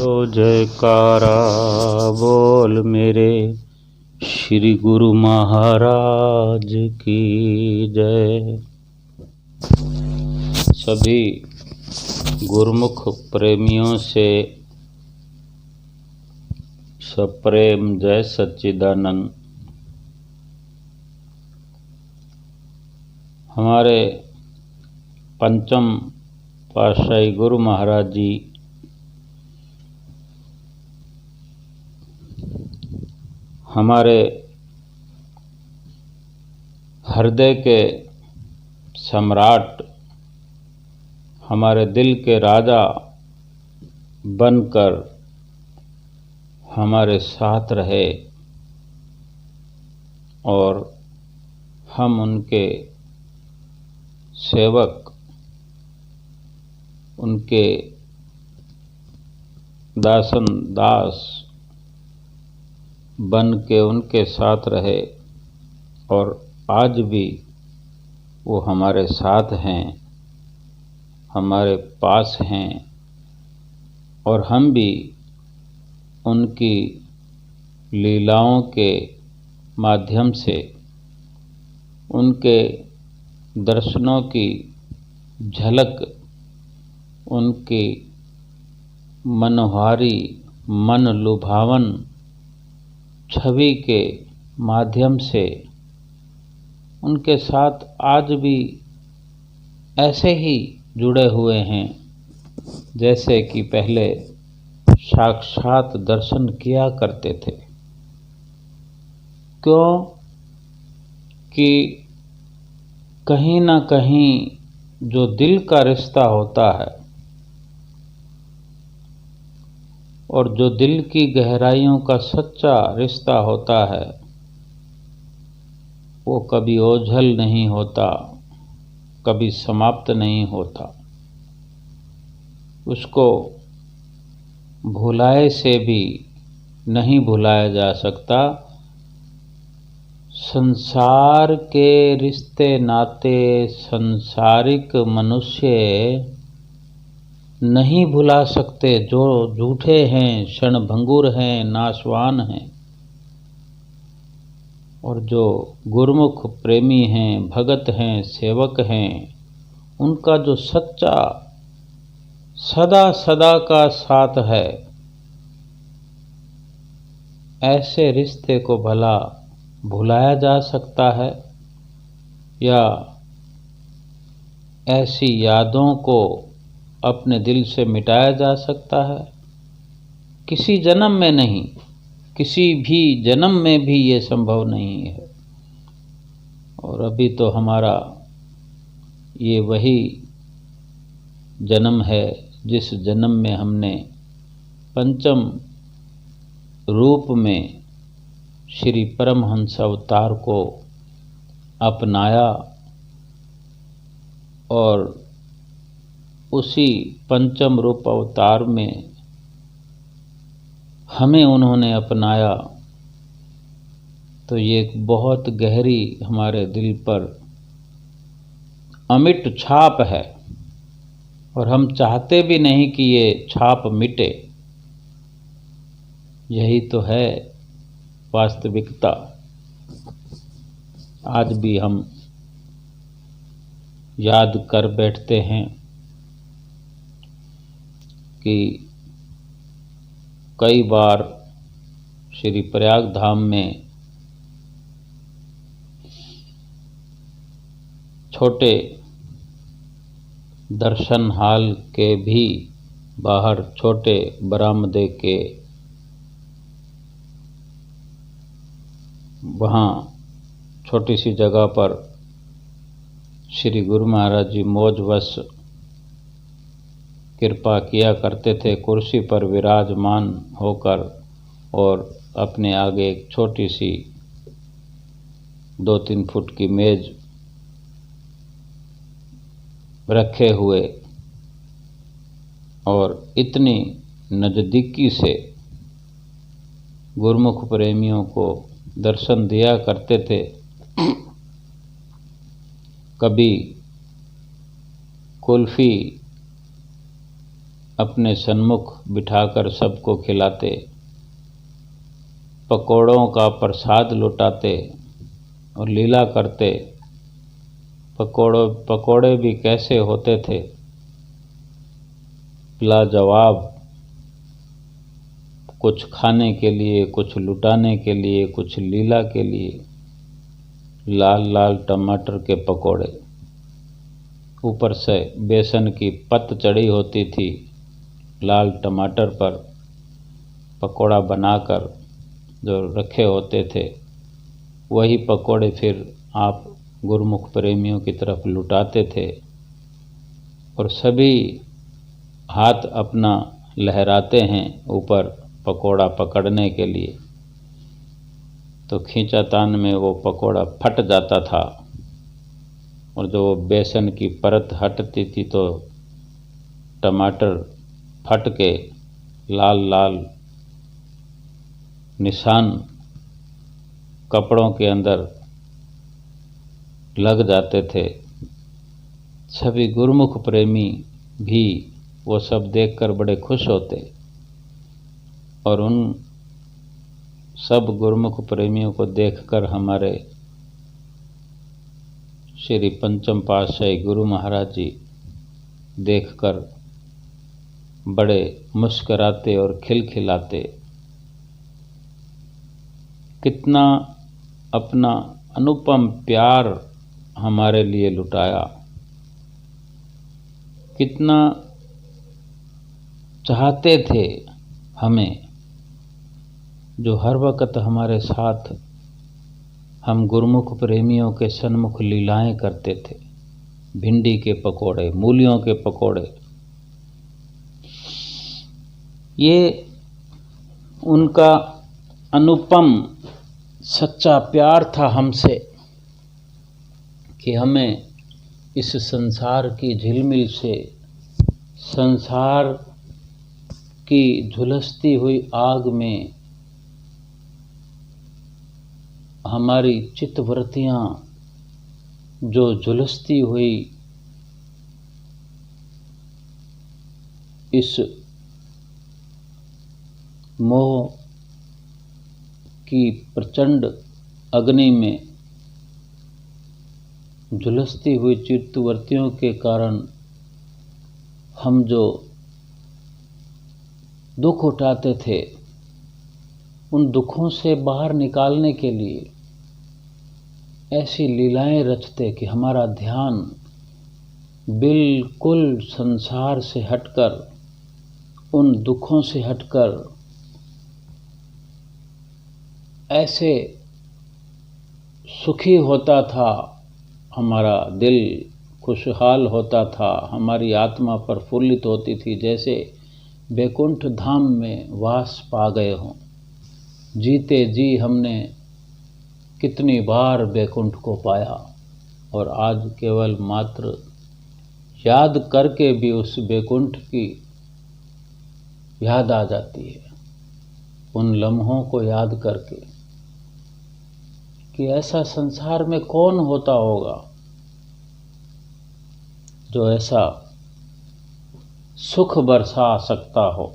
बोलो जयकारा बोल मेरे श्री गुरु महाराज की जय। सभी गुरुमुख प्रेमियों से सप्रेम जय सच्चिदानंद। हमारे पंचम पातशाही गुरु महाराज जी हमारे हृदय के सम्राट, हमारे दिल के राजा बनकर हमारे साथ रहे और हम उनके सेवक, उनके दासन दास बन के उनके साथ रहे और आज भी वो हमारे साथ हैं, हमारे पास हैं और हम भी उनकी लीलाओं के माध्यम से उनके दर्शनों की झलक, उनकी मनोहारी मन लुभावन छवि के माध्यम से उनके साथ आज भी ऐसे ही जुड़े हुए हैं जैसे कि पहले साक्षात दर्शन किया करते थे। क्यों कि कहीं ना कहीं जो दिल का रिश्ता होता है और जो दिल की गहराइयों का सच्चा रिश्ता होता है वो कभी ओझल नहीं होता, कभी समाप्त नहीं होता। उसको भुलाए से भी नहीं भुलाया जा सकता। संसार के रिश्ते नाते संसारिक मनुष्य नहीं भुला सकते, जो झूठे हैं, क्षणभंगुर हैं, नाशवान हैं। और जो गुरुमुख प्रेमी हैं, भगत हैं, सेवक हैं, उनका जो सच्चा सदा सदा का साथ है, ऐसे रिश्ते को भला भुलाया जा सकता है या ऐसी यादों को अपने दिल से मिटाया जा सकता है? किसी जन्म में नहीं, किसी भी जन्म में भी ये संभव नहीं है। और अभी तो हमारा ये वही जन्म है जिस जन्म में हमने पंचम रूप में श्री परमहंस अवतार को अपनाया और उसी पंचम रूप अवतार में हमें उन्होंने अपनाया। तो ये एक बहुत गहरी हमारे दिल पर अमिट छाप है और हम चाहते भी नहीं कि ये छाप मिटे। यही तो है वास्तविकता। आज भी हम याद कर बैठते हैं कि कई बार श्री प्रयाग धाम में छोटे दर्शन हाल के भी बाहर छोटे बरामदे के वहाँ छोटी सी जगह पर श्री गुरु महाराज जी मौजवश कृपा किया करते थे, कुर्सी पर विराजमान होकर और अपने आगे एक छोटी सी 2-3 फुट की मेज रखे हुए और इतनी नज़दीकी से गुरुमुख प्रेमियों को दर्शन दिया करते थे। कभी कुल्फ़ी अपने सन्मुख बिठाकर सबको खिलाते, पकौड़ों का प्रसाद लुटाते और लीला करते। पकौड़े भी कैसे होते थे, लाजवाब, कुछ खाने के लिए, कुछ लुटाने के लिए, कुछ लीला के लिए। लाल लाल टमाटर के पकौड़े, ऊपर से बेसन की पत चढ़ी होती थी लाल टमाटर पर। पकौड़ा बनाकर जो रखे होते थे, वही पकौड़े फिर आप गुरुमुख प्रेमियों की तरफ लुटाते थे और सभी हाथ अपना लहराते हैं ऊपर पकौड़ा पकड़ने के लिए, तो खींचातान में वो पकौड़ा फट जाता था और जो बेसन की परत हटती थी तो टमाटर फट के लाल लाल निशान कपड़ों के अंदर लग जाते थे। सभी गुरुमुख प्रेमी भी वो सब देखकर बड़े खुश होते और उन सब गुरुमुख प्रेमियों को देखकर हमारे श्री पंचम पातशाही गुरु महाराज जी देखकर बड़े मुस्कराते और खिलखिलाते। कितना अपना अनुपम प्यार हमारे लिए लुटाया, कितना चाहते थे हमें, जो हर वक्त हमारे साथ हम गुरुमुख प्रेमियों के सन्मुख लीलाएं करते थे। भिंडी के पकोड़े, मूलियों के पकोड़े, ये उनका अनुपम सच्चा प्यार था हमसे कि हमें इस संसार की झिलमिल से, संसार की झुलसती हुई आग में हमारी चित्तवृत्तियाँ जो झुलसती हुई इस मोह की प्रचंड अग्नि में झुलसती हुई चित्तवृत्तियों के कारण हम जो दुख उठाते थे, उन दुखों से बाहर निकालने के लिए ऐसी लीलाएं रचते कि हमारा ध्यान बिल्कुल संसार से हटकर, उन दुखों से हटकर ऐसे सुखी होता था, हमारा दिल खुशहाल होता था, हमारी आत्मा प्रफुल्लित होती थी, जैसे बैकुंठ धाम में वास पा गए हों। जीते जी हमने कितनी बार बैकुंठ को पाया और आज केवल मात्र याद करके भी उस बैकुंठ की याद आ जाती है, उन लम्हों को याद करके कि ऐसा संसार में कौन होता होगा जो ऐसा सुख बरसा सकता हो।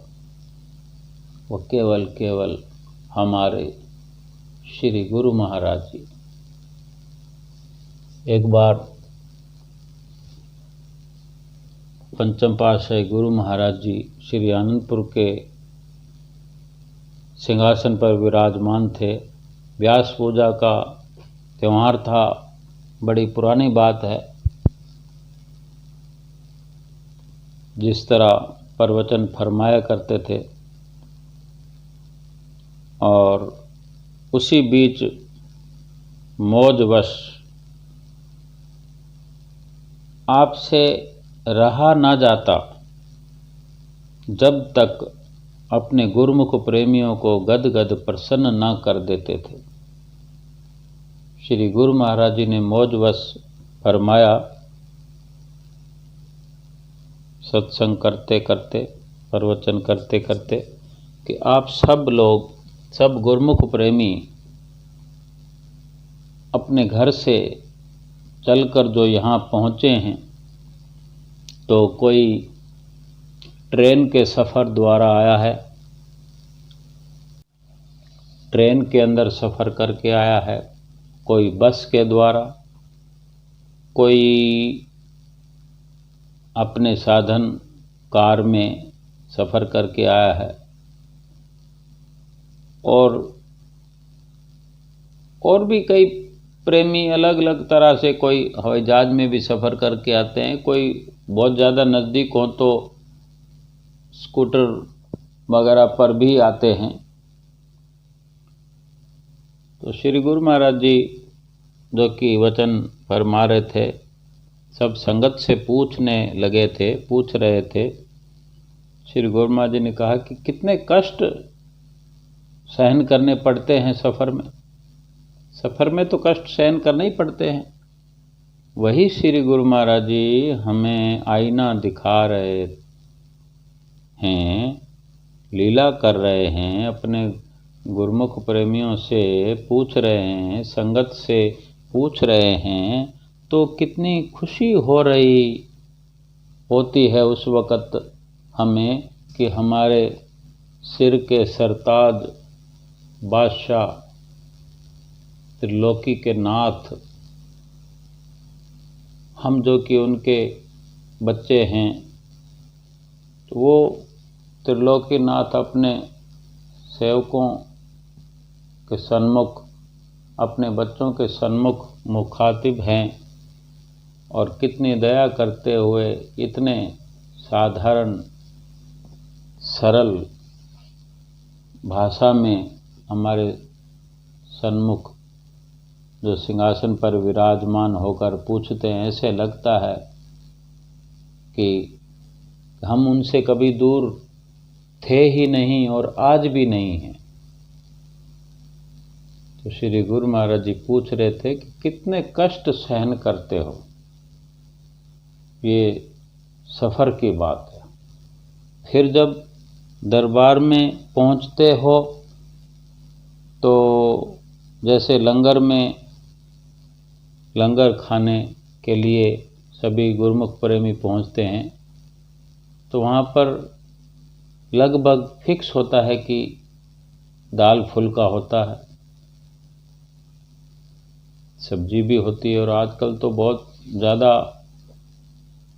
वो केवल हमारे श्री गुरु महाराज जी। एक बार पंचम पातशाही गुरु महाराज जी श्री आनंदपुर के सिंहासन पर विराजमान थे। व्यास पूजा का त्यौहार था, बड़ी पुरानी बात है। जिस तरह प्रवचन फरमाया करते थे और उसी बीच मौजवश आपसे रहा न जाता जब तक अपने गुरुमुख प्रेमियों को गदगद प्रसन्न न कर देते थे। श्री गुरु महाराज जी ने मौजवश फरमाया, सत्संग करते करते, प्रवचन करते करते, कि आप सब लोग, सब गुरुमुख प्रेमी अपने घर से चलकर जो यहाँ पहुँचे हैं, तो कोई ट्रेन के सफ़र द्वारा आया है, ट्रेन के अंदर सफ़र करके आया है, कोई बस के द्वारा, कोई अपने साधन कार में सफ़र करके आया है, और भी कई प्रेमी अलग अलग तरह से, कोई हवाई जहाज़ में भी सफ़र करके आते हैं, कोई बहुत ज़्यादा नज़दीक हो तो स्कूटर वगैरह पर भी आते हैं। तो श्री गुरु महाराज जी जो कि वचन फरमा रहे थे, सब संगत से पूछने लगे थे, पूछ रहे थे। श्री गुरु महाराज जी ने कहा कि कितने कष्ट सहन करने पड़ते हैं सफ़र में। सफ़र में तो कष्ट सहन करने ही पड़ते हैं। वही श्री गुरु महाराज जी हमें आईना दिखा रहे हैं, लीला कर रहे हैं, अपने गुरुमुख प्रेमियों से पूछ रहे हैं, संगत से पूछ रहे हैं, तो कितनी खुशी हो रही होती है उस वक़्त हमें कि हमारे सिर के सरताज बादशाह त्रिलोकी के नाथ, हम जो कि उनके बच्चे हैं, तो वो त्रिलोकी नाथ अपने सेवकों के सन्मुख, अपने बच्चों के सन्मुख मुखातिब हैं, और कितनी दया करते हुए इतने साधारण सरल भाषा में हमारे सन्मुख जो सिंहासन पर विराजमान होकर पूछते हैं। ऐसे लगता है कि हम उनसे कभी दूर थे ही नहीं और आज भी नहीं हैं। तो श्री गुरु महाराज जी पूछ रहे थे कि कितने कष्ट सहन करते हो, ये सफ़र की बात है। फिर जब दरबार में पहुंचते हो तो जैसे लंगर में, लंगर खाने के लिए सभी गुरुमुख प्रेमी पहुंचते हैं, तो वहाँ पर लगभग फिक्स होता है कि दाल फुल्का होता है, सब्जी भी होती है। और आजकल तो बहुत ज़्यादा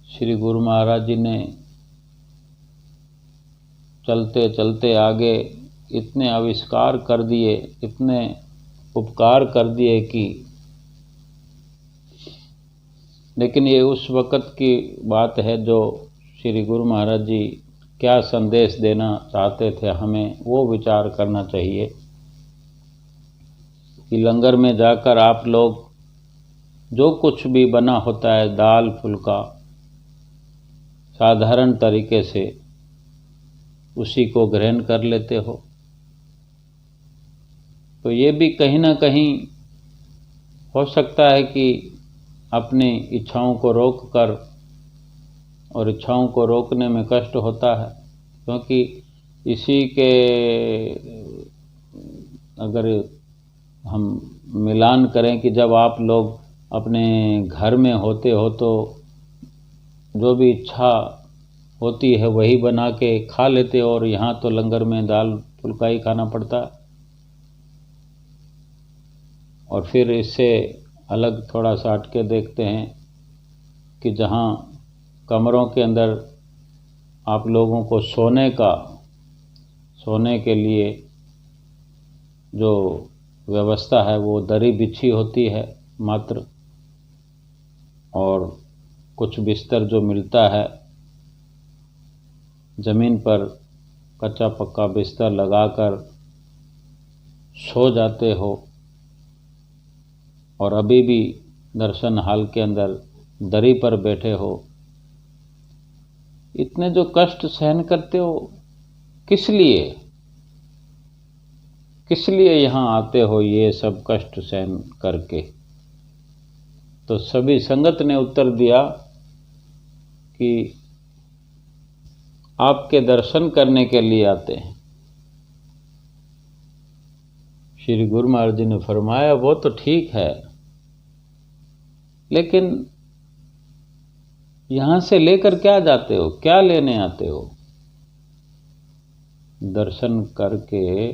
श्री गुरु महाराज जी ने चलते चलते आगे इतने आविष्कार कर दिए, इतने उपकार कर दिए कि, लेकिन ये उस वक़्त की बात है जो श्री गुरु महाराज जी क्या संदेश देना चाहते थे, हमें वो विचार करना चाहिए कि लंगर में जाकर आप लोग जो कुछ भी बना होता है, दाल फुल्का, साधारण तरीके से उसी को ग्रहण कर लेते हो। तो ये भी कहीं ना कहीं हो सकता है कि अपनी इच्छाओं को रोक कर, और इच्छाओं को रोकने में कष्ट होता है, क्योंकि इसी के अगर हम मिलान करें कि जब आप लोग अपने घर में होते हो तो जो भी इच्छा होती है वही बना के खा लेते हो, और यहाँ तो लंगर में दाल फुल्का ही खाना पड़ता है। और फिर इससे अलग थोड़ा सा हट के देखते हैं कि जहाँ कमरों के अंदर आप लोगों को सोने के लिए जो व्यवस्था है वो दरी बिछी होती है मात्र, और कुछ बिस्तर जो मिलता है ज़मीन पर कच्चा पक्का बिस्तर लगाकर सो जाते हो, और अभी भी दर्शन हाल के अंदर दरी पर बैठे हो। इतने जो कष्ट सहन करते हो, किस लिए यहाँ आते हो ये सब कष्ट सहन करके? तो सभी संगत ने उत्तर दिया कि आपके दर्शन करने के लिए आते हैं। श्री गुरु महाराज जी ने फरमाया, वो तो ठीक है, लेकिन यहाँ से लेकर क्या जाते हो, क्या लेने आते हो? दर्शन करके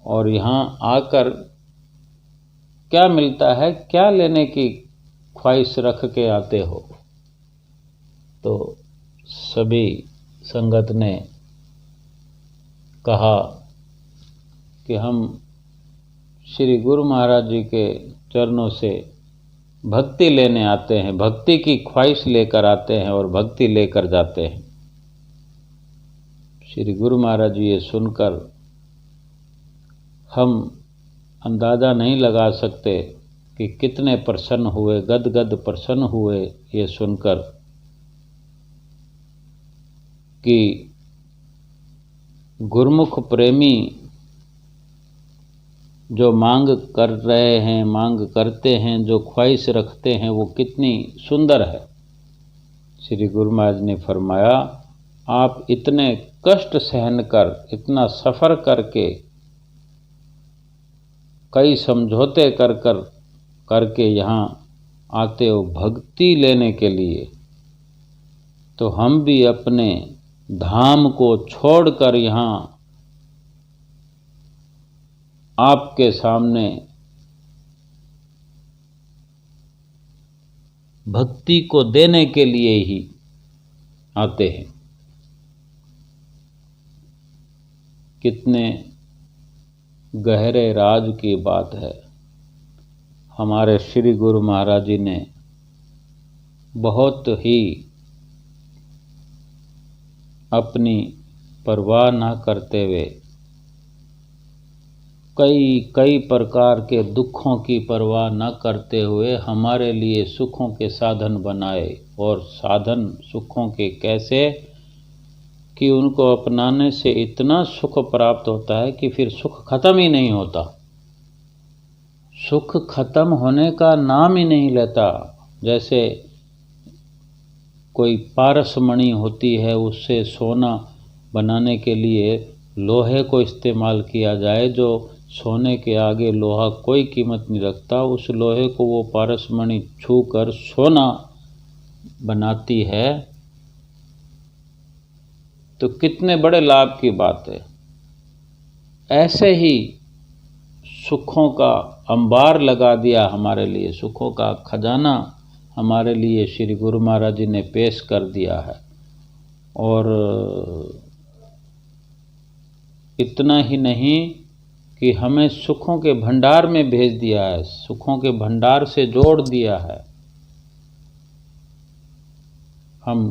और यहाँ आकर क्या मिलता है, क्या लेने की ख्वाहिश रख के आते हो? तो सभी संगत ने कहा कि हम श्री गुरु महाराज जी के चरणों से भक्ति लेने आते हैं, भक्ति की ख्वाहिश लेकर आते हैं और भक्ति लेकर जाते हैं। श्री गुरु महाराज जी ये सुनकर हम अंदाज़ा नहीं लगा सकते कि कितने प्रसन्न हुए, गदगद प्रसन्न हुए ये सुनकर कि गुरुमुख प्रेमी जो मांग कर रहे हैं, मांग करते हैं, जो ख्वाहिश रखते हैं, वो कितनी सुंदर है। श्री गुरु महाराज ने फरमाया, आप इतने कष्ट सहन कर, इतना सफ़र करके, कई समझौते करके यहाँ आते हो भक्ति लेने के लिए, तो हम भी अपने धाम को छोड़कर यहाँ आपके सामने भक्ति को देने के लिए ही आते हैं। कितने गहरे राज की बात है। हमारे श्री गुरु महाराज जी ने बहुत ही अपनी परवाह न करते हुए कई प्रकार के दुखों की परवाह न करते हुए हमारे लिए सुखों के साधन बनाए। और साधन सुखों के कैसे कि उनको अपनाने से इतना सुख प्राप्त होता है कि फिर सुख खत्म ही नहीं होता, सुख खत्म होने का नाम ही नहीं लेता। जैसे कोई पारसमणि होती है, उससे सोना बनाने के लिए लोहे को इस्तेमाल किया जाए, जो सोने के आगे लोहा कोई कीमत नहीं रखता, उस लोहे को वो पारसमणि छू कर सोना बनाती है, तो कितने बड़े लाभ की बात है। ऐसे ही सुखों का अंबार लगा दिया हमारे लिए, सुखों का खजाना हमारे लिए श्री गुरु महाराज जी ने पेश कर दिया है। और इतना ही नहीं कि हमें सुखों के भंडार में भेज दिया है, सुखों के भंडार से जोड़ दिया है। हम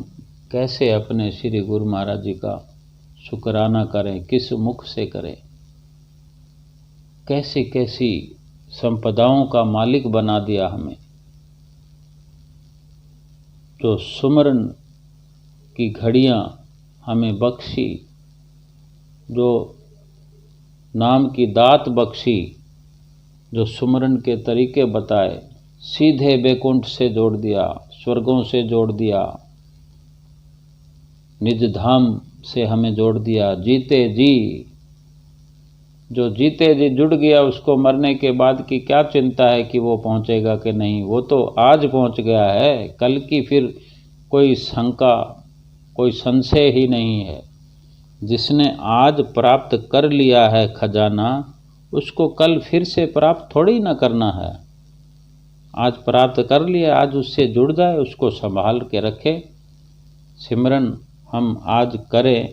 कैसे अपने श्री गुरु महाराज जी का शुक्राना करें, किस मुख से करें? कैसी कैसी संपदाओं का मालिक बना दिया हमें। जो सुमरन की घड़ियां हमें बख्शी, जो नाम की दात बख्शी, जो सुमरन के तरीके बताए, सीधे बैकुंठ से जोड़ दिया, स्वर्गों से जोड़ दिया, निज धाम से हमें जोड़ दिया। जीते जी, जो जीते जी जुड़ गया, उसको मरने के बाद की क्या चिंता है कि वो पहुंचेगा कि नहीं, वो तो आज पहुंच गया है, कल की फिर कोई शंका, कोई संशय ही नहीं है। जिसने आज प्राप्त कर लिया है खजाना, उसको कल फिर से प्राप्त थोड़ी ना करना है। आज प्राप्त कर लिया, आज उससे जुड़ जाए, उसको संभाल के रखे। सिमरन हम आज करें,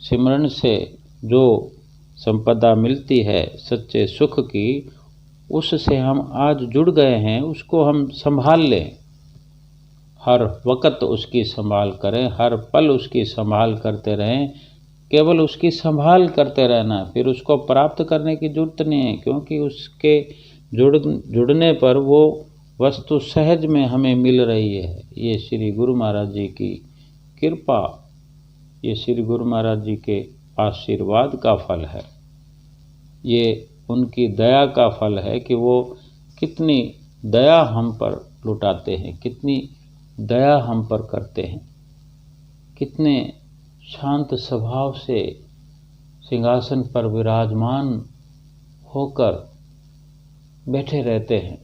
सिमरन से जो संपदा मिलती है सच्चे सुख की, उससे हम आज जुड़ गए हैं, उसको हम संभाल लें। हर वक्त उसकी संभाल करें, हर पल उसकी संभाल करते रहें। केवल उसकी संभाल करते रहना, फिर उसको प्राप्त करने की जरूरत नहीं है, क्योंकि उसके जुड़ने पर वो वस्तु सहज में हमें मिल रही है। ये श्री गुरु महाराज जी की कृपा, ये श्री गुरु महाराज जी के आशीर्वाद का फल है। ये उनकी दया का फल है कि वो कितनी दया हम पर लुटाते हैं, कितनी दया हम पर करते हैं, कितने शांत स्वभाव से सिंहासन पर विराजमान होकर बैठे रहते हैं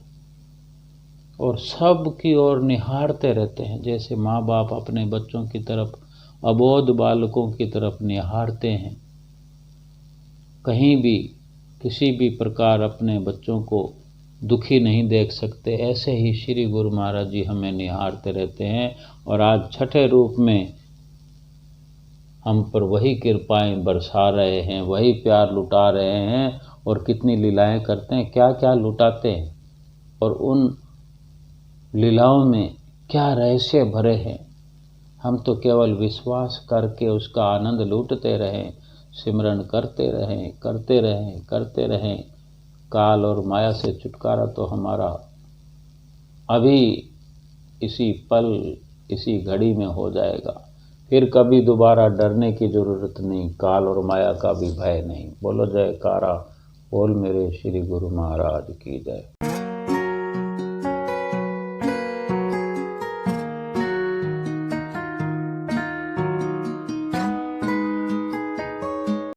और सब की ओर निहारते रहते हैं। जैसे माँ बाप अपने बच्चों की तरफ, अबोध बालकों की तरफ निहारते हैं, कहीं भी किसी भी प्रकार अपने बच्चों को दुखी नहीं देख सकते। ऐसे ही श्री गुरु महाराज जी हमें निहारते रहते हैं और आज छठे रूप में हम पर वही कृपाएं बरसा रहे हैं, वही प्यार लुटा रहे हैं और कितनी लीलाएं करते हैं, क्या क्या लुटाते हैं और उन लीलाओं में क्या रहस्य भरे हैं। हम तो केवल विश्वास करके उसका आनंद लूटते रहें, सिमरन करते रहें, करते रहें, करते रहें। काल और माया से छुटकारा तो हमारा अभी इसी पल इसी घड़ी में हो जाएगा। फिर कभी दोबारा डरने की ज़रूरत नहीं, काल और माया का भी भय नहीं। बोलो जयकारा, बोल मेरे श्री गुरु महाराज की जय।